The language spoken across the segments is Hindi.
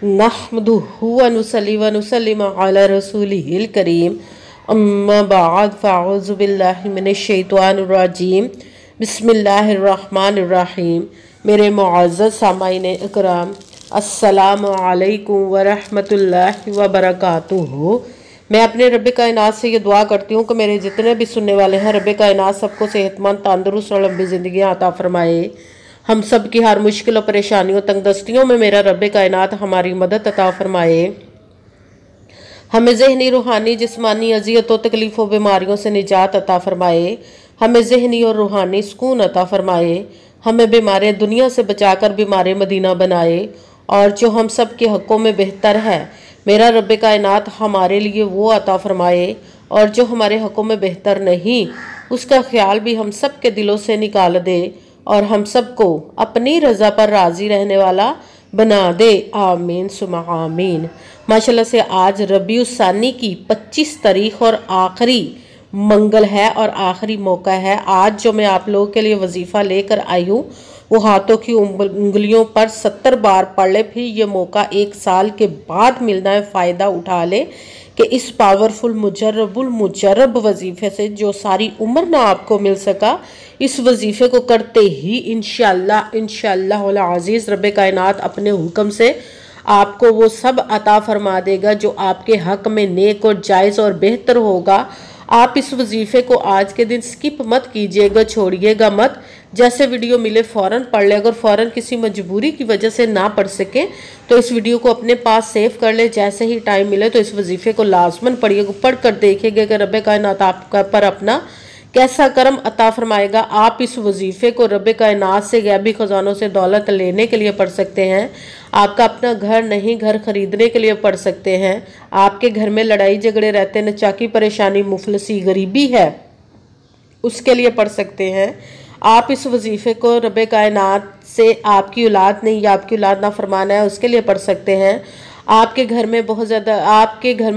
नहमदुहु व नुसल्ली व नुसल्लिम अला रसूलिहिल करीम अम्मा बाद फ़अऊज़ु बिल्लाहि मिनश शैतानिर रजीम बिस्मिल्लाहिर रहमानिर रहीम। मेरे मुअज़्ज़ज़ सामाईन इकराम, अस्सलामु अलैकुम व रहमतुल्लाहि व बरकातुहू। मैं अपने रब कायनात से ये दुआ करती हूँ कि मेरे जितने भी सुनने वाले हैं, रब कायनात सबको सेहतमंद, तंदुरुस्त और लंबी ज़िंदगियाँ अता फरमाए। हम सब की हर मुश्किल और परेशानियों, तंगदस्तियों में मेरा रब कायनात हमारी मदद अता फरमाए। हमें ज़हनी, रूहानी, जिस्मानी अज़ियतों, तकलीफ़ों, बीमारियों से निजात अता फरमाए। हमें ज़हनी और रूहानी सुकून अता फरमाए। हमें बीमार दुनिया से बचाकर बीमार मदीना बनाए। और जो हम सब के हक़ों में बेहतर है, मेरा रब कायनात हमारे लिए वो अता फरमाए। और जो हमारे हक़ों में बेहतर नहीं, उसका ख्याल भी हम सब के दिलों से निकाल दे और हम सबको अपनी रज़ा पर राज़ी रहने वाला बना दे। आमीन सुमा आमीन। माशाल्लाह से आज रबीउल सानी की 25 तारीख और आखिरी मंगल है और आखिरी मौका है। आज जो मैं आप लोगों के लिए वजीफ़ा लेकर आई हूँ वो हाथों की उंगलियों पर 70 बार पढ़ ले, फिर ये मौका 1 साल के बाद मिलना है। फ़ायदा उठा ले कि इस पावरफुल मुजर्रब वजीफ़े से जो सारी उम्र ना आपको मिल सका, इस वजीफ़े को करते ही इंशाअल्लाह अज़ीज़ रब कायनात अपने हुक्म से आपको वो सब अता फरमा देगा जो आपके हक़ में नेक और जायज़ और बेहतर होगा। आप इस वजीफ़े को आज के दिन स्किप मत कीजिएगा, छोड़िएगा मत। जैसे वीडियो मिले फ़ौरन पढ़ ले। अगर फ़ौरन किसी मजबूरी की वजह से ना पढ़ सके तो इस वीडियो को अपने पास सेव कर ले। जैसे ही टाइम मिले तो इस वजीफ़े को लाजमन पढ़िएगा। पढ़ कर देखिएगा कि रब कायनात आपका पर अपना कैसा करम अता फरमाएगा। आप इस वजीफ़े को रब कायनात से गैबी ख़जानों से दौलत लेने के लिए पढ़ सकते हैं। आपका अपना घर नहीं, घर खरीदने के लिए पढ़ सकते हैं। आपके घर में लड़ाई झगड़े रहते, नचाकी, परेशानी, मुफलसी, गरीबी है, उसके लिए पढ़ सकते हैं। आप इस वजीफ़े को रब कायनात से आपकी औलाद नहीं या आपकी औलाद ना फरमाना है, उसके लिए पढ़ सकते हैं। आपके घर में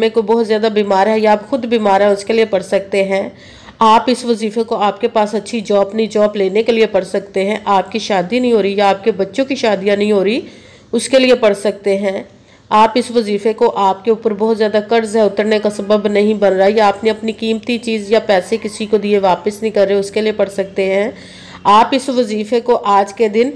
कोई बहुत ज़्यादा बीमार है या आप खुद बीमार है, उसके लिए पढ़ सकते हैं। आप इस वजीफ़े को आपके पास अच्छी जॉब नहीं, जॉब लेने के लिए पढ़ सकते हैं। आपकी शादी नहीं हो रही या आपके बच्चों की शादियां नहीं हो रही, उसके लिए पढ़ सकते हैं। आप इस वजीफ़े को आपके ऊपर बहुत ज़्यादा कर्ज है, उतरने का सबब नहीं बन रहा, या आपने अपनी कीमती चीज़ या पैसे किसी को दिए वापस नहीं कर रहे, उसके लिए पढ़ सकते हैं। आप इस वजीफ़े को आज के दिन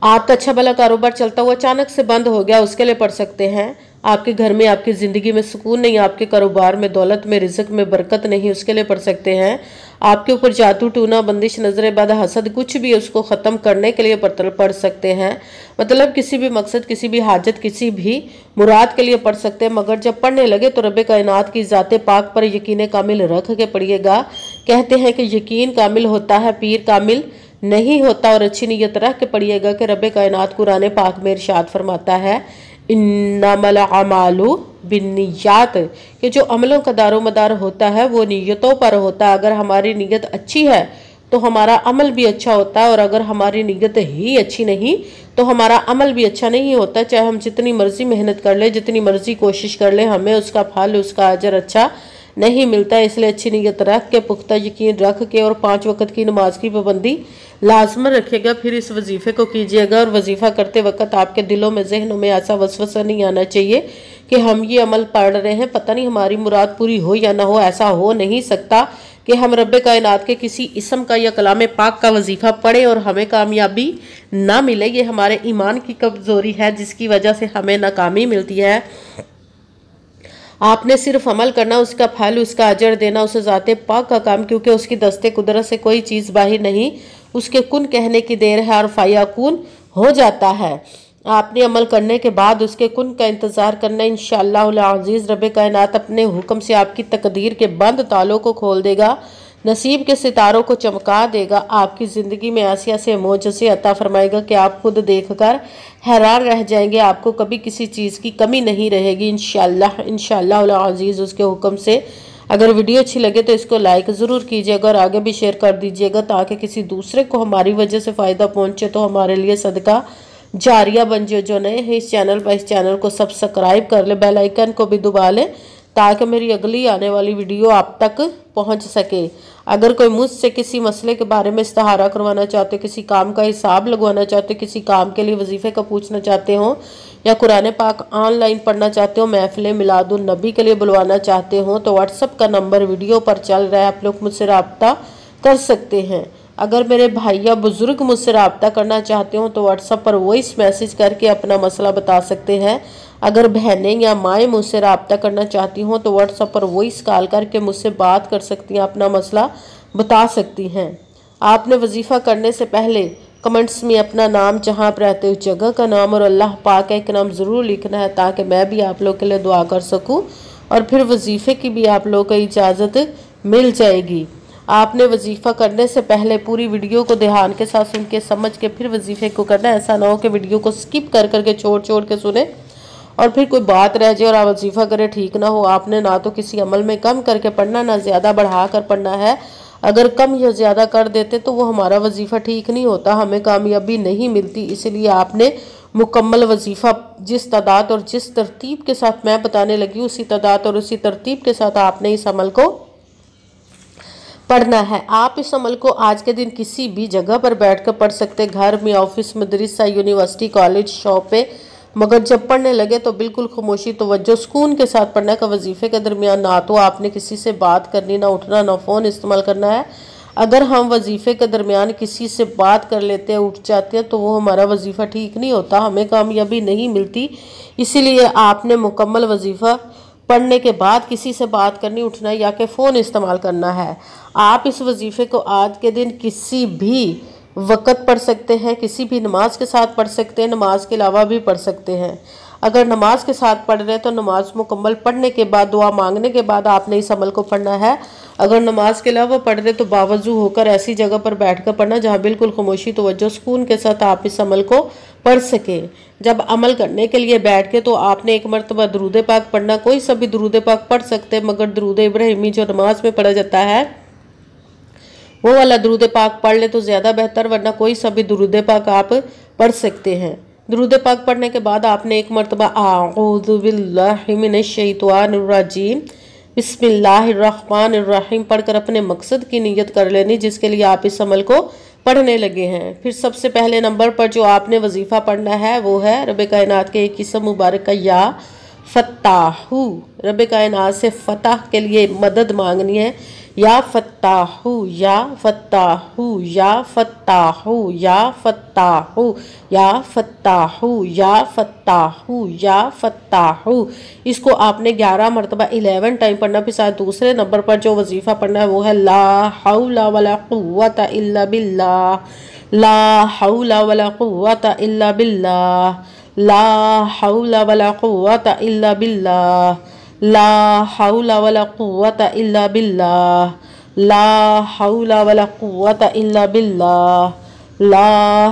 आपका अच्छा भला कारोबार चलता हुआ अचानक से बंद हो गया, उसके लिए पढ़ सकते हैं। आपके घर में, आपकी ज़िंदगी में सुकून नहीं, आपके कारोबार में, दौलत में, रिज़्क में बरकत नहीं, उसके लिए पढ़ सकते हैं। आपके ऊपर जादू, टूना, बंदिश, नजर बद, हसद, कुछ भी उसको ख़त्म करने के लिए पढ़ सकते हैं। मतलब किसी भी मकसद, किसी भी हाजत, किसी भी मुराद के लिए पढ़ सकते हैं। मगर जब पढ़ने लगे तो रब कायनात की ज़ात पाक पर यकीन कामिल रख के पढ़िएगा। कहते हैं कि यकीन कामिल होता है, पीर कामिल नहीं होता। और अच्छी नीयत रख के पढ़िएगा कि रब कायनात कुरान पाक में इरशाद फरमाता है, इन्नमल अमालु बिन्नियात, कि जो अमलों का दारो मदार होता है वो नीयतों पर होता है। अगर हमारी नीयत अच्छी है तो हमारा अमल भी अच्छा होता है, और अगर हमारी नीयत ही अच्छी नहीं तो हमारा अमल भी अच्छा नहीं होता। चाहे हम जितनी मर्जी मेहनत कर ले, जितनी मर्जी कोशिश कर ले, हमें उसका फल, उसका अजर अच्छा नहीं मिलता। इसलिए अच्छी नीयत रख के, पुख्ता यकीन रख के और 5 वक्त की नमाज की पाबंदी लाजमन रखिएगा। फिर इस वजीफ़े को कीजिएगा। और वजीफ़ा करते वक्त आपके दिलों में, जहनों में ऐसा वसवसा नहीं आना चाहिए कि हम ये अमल पढ़ रहे हैं, पता नहीं हमारी मुराद पूरी हो या ना हो। ऐसा हो नहीं सकता कि हम रब कायनात के किसी इसम का या कलाम पाक का वजीफ़ा पढ़ें और हमें कामयाबी ना मिले। ये हमारे ईमान की कमज़ोरी है जिसकी वजह से हमें नाकामी मिलती है। आपने सिर्फ अमल करना, उसका फल, उसका अजर देना उस ज़ाते पाक का काम, क्योंकि उसकी दस्ते कुदरत से कोई चीज़ बाहर नहीं, उसके कुन कहने की देर है और फ़याकुन हो जाता है। आपने अमल करने के बाद उसके कुन का इंतज़ार करना। इंशाअल्लाह अज़ीज़ रब कायनात अपने हुक्म से आपकी तकदीर के बंद तालों को खोल देगा, नसीब के सितारों को चमका देगा। आपकी ज़िंदगी में ऐसे मोजज़े अता फरमाएगा कि आप खुद देखकर हैरान रह जाएंगे। आपको कभी किसी चीज़ की कमी नहीं रहेगी इंशाअल्लाह अज़ीज़ उसके हुक्म से। अगर वीडियो अच्छी लगे तो इसको लाइक ज़रूर कीजिएगा और आगे भी शेयर कर दीजिएगा, ताकि किसी दूसरे को हमारी वजह से फ़ायदा पहुँचे तो हमारे लिए सदका जारिया बन जाए। जो नए हैं इस चैनल पर, इस चैनल को सब्सक्राइब कर ले, बेल आइकन को भी दबा ले, ताकि मेरी अगली आने वाली वीडियो आप तक पहुंच सके। अगर कोई मुझसे किसी मसले के बारे में इस्तिहारा करवाना चाहते, किसी काम का हिसाब लगवाना चाहते, किसी काम के लिए वजीफे का पूछना चाहते हो, या कुरान पाक ऑनलाइन पढ़ना चाहते हो, महफिल मिलादुन नबी के लिए बुलवाना चाहते हो तो व्हाट्सअप का नंबर वीडियो पर चल रहा है, आप लोग मुझसे रब्ता कर सकते हैं। अगर मेरे भाई या बुजुर्ग मुझसे रब्ता करना चाहते हो तो व्हाट्सएप पर वॉइस मैसेज करके अपना मसला बता सकते हैं। अगर बहनें या माएँ मुझसे रब्ता करना चाहती हों तो व्हाट्सएप पर वॉइस कॉल करके मुझसे बात कर सकती हैं, अपना मसला बता सकती हैं। आपने वजीफ़ा करने से पहले कमेंट्स में अपना नाम, जहाँ आप रहते हो जगह का नाम और अल्लाह पाक का एक नाम ज़रूर लिखना है ताकि मैं भी आप लोग के लिए दुआ कर सकूँ और फिर वजीफ़े की भी आप लोग को इजाज़त मिल जाएगी। आपने वजीफ़ा करने से पहले पूरी वीडियो को ध्यान के साथ सुन के समझ के फिर वजीफ़े को करना है। ऐसा ना हो कि वीडियो को स्किप कर करके छोड़ के सुने और फिर कोई बात रह जाए और आप वजीफ़ा करें ठीक ना हो। आपने ना तो किसी अमल में कम करके पढ़ना, ना ज़्यादा बढ़ा कर पढ़ना है। अगर कम या ज़्यादा कर देते तो वो हमारा वजीफ़ा ठीक नहीं होता, हमें कामयाबी नहीं मिलती। इसलिए आपने मुकम्मल वजीफ़ा जिस तादाद और जिस तरतीब के साथ मैं बताने लगी उसी तादाद और उसी तरतीब के साथ आपने इस अमल को पढ़ना है। आप इस अमल को आज के दिन किसी भी जगह पर बैठकर पढ़ सकते, घर में, ऑफिस, मदरसा, यूनिवर्सिटी, कॉलेज, शॉप पे, मगर जब पढ़ने लगे तो बिल्कुल खामोशी, तवज्जो, सुकून के साथ पढ़ना का। वजीफे के दरमियान ना तो आपने किसी से बात करनी, ना उठना, ना फ़ोन इस्तेमाल करना है। अगर हम वजीफ़े के दरमियान किसी से बात कर लेते हैं, उठ जाते हैं तो वो हमारा वजीफ़ा ठीक नहीं होता, हमें कामयाबी नहीं मिलती। इसीलिए आपने मुकम्मल वजीफ़ा पढ़ने के बाद किसी से बात करनी, उठना या कि फ़ोन इस्तेमाल करना है। आप इस वजीफ़े को आज के दिन किसी भी वक़्त पढ़ सकते हैं, किसी भी नमाज के साथ पढ़ सकते हैं, नमाज के अलावा भी पढ़ सकते हैं। अगर नमाज के साथ पढ़ रहे हैं तो नमाज मुकम्मल पढ़ने के बाद, दुआ मांगने के बाद आपने इस अमल को पढ़ना है। अगर नमाज के अलावा पढ़ रहे तो बावजू होकर ऐसी जगह पर बैठकर पढ़ना जहाँ बिल्कुल खामोशी, तवज्जो, सुकून के साथ आप इस अमल को पढ़ सकें। जब अमल करने के लिए बैठ के तो आपने एक मरतबा दरूद पाक पढ़ना। कोई सा भी दरूद पाक पढ़ सकते हैं, मगर दरूद इब्राहिमी जो नमाज में पढ़ा जाता है वो वाला दरूद पाक पढ़ ले तो ज़्यादा बेहतर, वरना कोई सा भी दरूद पाक आप पढ़ सकते हैं। दरूद पाक पढ़ने के बाद आपने एक मरतबा आऊज़ु बिल्लाहि मिनश शैतानिर रजीम बिस्मिल्लाहिर्रहमानिर्रहीम पढ़कर अपने मकसद की नीयत कर लेनी जिसके लिए आप इस अमल को पढ़ने लगे हैं। फिर सबसे पहले नंबर पर जो आपने वजीफ़ा पढ़ना है वो है रब कायनात के एक किस्म मुबारक का या फत्ताहू। रब कायनात से फतह के लिए मदद मांगनी है। या फत्ताहू, या फत्ताहू, या फत्ताहू, या फत्ताहू, या फत्ताहू, या फत्ताहू, या फत्ताहू। इसको आपने 11 मरतबा 11 टाइम पढ़ना। फिर साथ दूसरे नंबर पर जो वजीफ़ा पढ़ना है वो है ला हौला वला कुव्वता इल्ला बिल्लाह, ला हौला वला कुव्वता इल्ला बिल्लाह, ला हौला वला कुव्वता इल्ला बिल्लाह, ला हौला वला कुव्वता इल्ला बिल्लाह, ला हौला वला कुव्वता इल्ला बिल्लाह, ला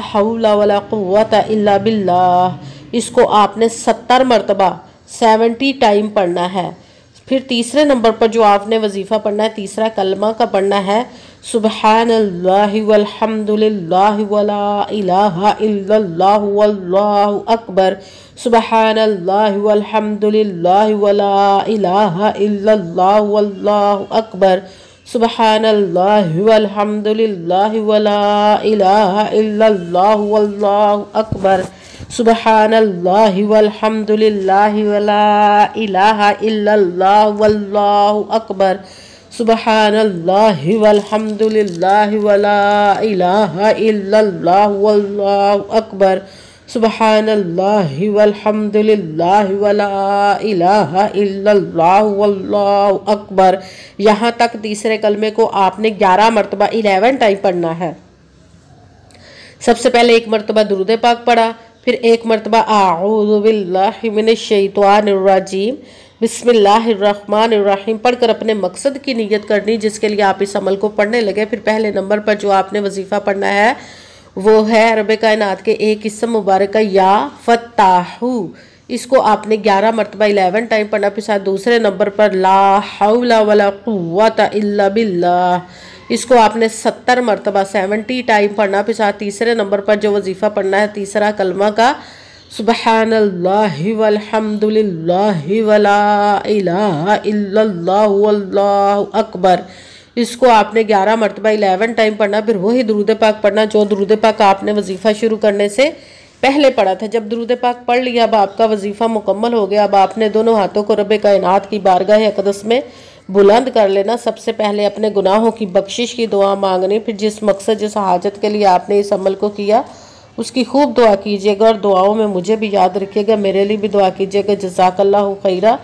हौला वला कुव्वता इल्ला बिल्लाह। इसको आपने 70 मरतबा 70 टाइम पढ़ना है। फिर तीसरे नंबर पर जो आपने वजीफ़ा पढ़ना है, तीसरा कलमा का पढ़ना है सुबहानल्लाहि वल्हम्दुलिल्लाहि वला इलाहा इल्लल्लाहु वल्लाहु अकबर, सुबहानल्लाहि वल्हम्दुलिल्लाहि वला इलाहा इल्लल्लाहु वल्लाहु अकबर, सुबहानल्लाहि वल्हम्दुलिल्लाहि वला इलाहा इल्लल्लाहु वल्लाहु अकबर, सुबहानल्लाहि वल्हम्दुलिल्लाहि वला इलाहा इल्लल्लाहु वल्लाहु अकबर, सुबहानल्लाहि वल्हम्दुलिल्लाहि वला इलाहा इल्लल्लाहु वल्लाहु अकबर, सुबहानल्लाहि वल्हम्दुलिल्लाहि वला इलाहा इल्लल्लाहु वल्लाहु अकबर। यहाँ तक तीसरे कलमे को आपने 11 मरतबा 11 टाइम पढ़ना है। सबसे पहले एक मरतबा दुरूद पाक पढ़ा, फिर एक मरतबा आऊज़ु बिल्लाहि मिनश शैतानिर रजीम बिस्मिल्लाहिर्रहमानिर्रहीम पढ़कर अपने मकसद की नीयत करनी जिसके लिए आप इस अमल को पढ़ने लगे। फिर पहले नंबर पर जो आपने वजीफ़ा पढ़ना है वो है रब कायनात के एक किस्म मुबारक का या फत्ताहू। इसको आपने 11 मरतबा 11 टाइम पढ़ना। फिर साथ दूसरे नंबर पर ला हौला वला कुव्वता इल्ला बिल्लाह, इसको आपने 70 मरतबा 70 टाइम पढ़ना। फिर साथ तीसरे नंबर पर जो वजीफ़ा पढ़ना है तीसरा कलमा का सुबहानल्लाहि वल्हम्दुलिल्लाहि वला इलाहा इल्लल्लाहु वल्लाहु अकबर, इसको आपने 11 मरतबा 11 टाइम पढ़ना। फिर वही दुरूद पाक पढ़ना जो दुरूद पाक आपने वजीफ़ा शुरू करने से पहले पढ़ा था। जब दुरूद पाक पढ़ लिया, अब आपका वजीफ़ा मुकम्मल हो गया। अब आपने दोनों हाथों को रब कायनात की बारगाह अक़दस में बुलंद कर लेना। सबसे पहले अपने गुनाहों की बख्शिश की दुआ मांगनी, फिर जिस मकसद जिस हाजत के लिए आपने इस अमल को किया उसकी खूब दुआ कीजिएगा और दुआओं में मुझे भी याद रखिएगा, मेरे लिए भी दुआ कीजिएगा। जज़ाकल्लाहु खैरा।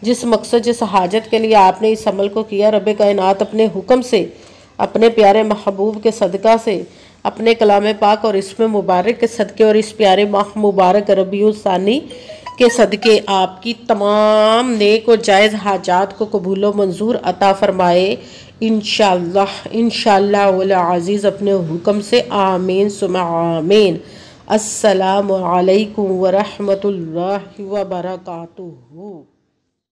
जिस मकसद जिस हाजत के लिए आपने इस अमल को किया, रब कायनात अपने हुक्म से, अपने प्यारे महबूब के सदका से, अपने कलाम पाक और इसमें मुबारक के सदक़े और इस प्यारे माह मुबारक रबीउल सानी के सदक़े आपकी तमाम नेक और जायज़ हाजात को कबूल व मंजूर अता फ़रमाए इंशाअल्लाह वल अज़ीज़ अपने हुक्म से। आमीन सुम्मा आमीन। अस्सलामु अलैकुम व रहमतुल्लाहि व बरकातुहू।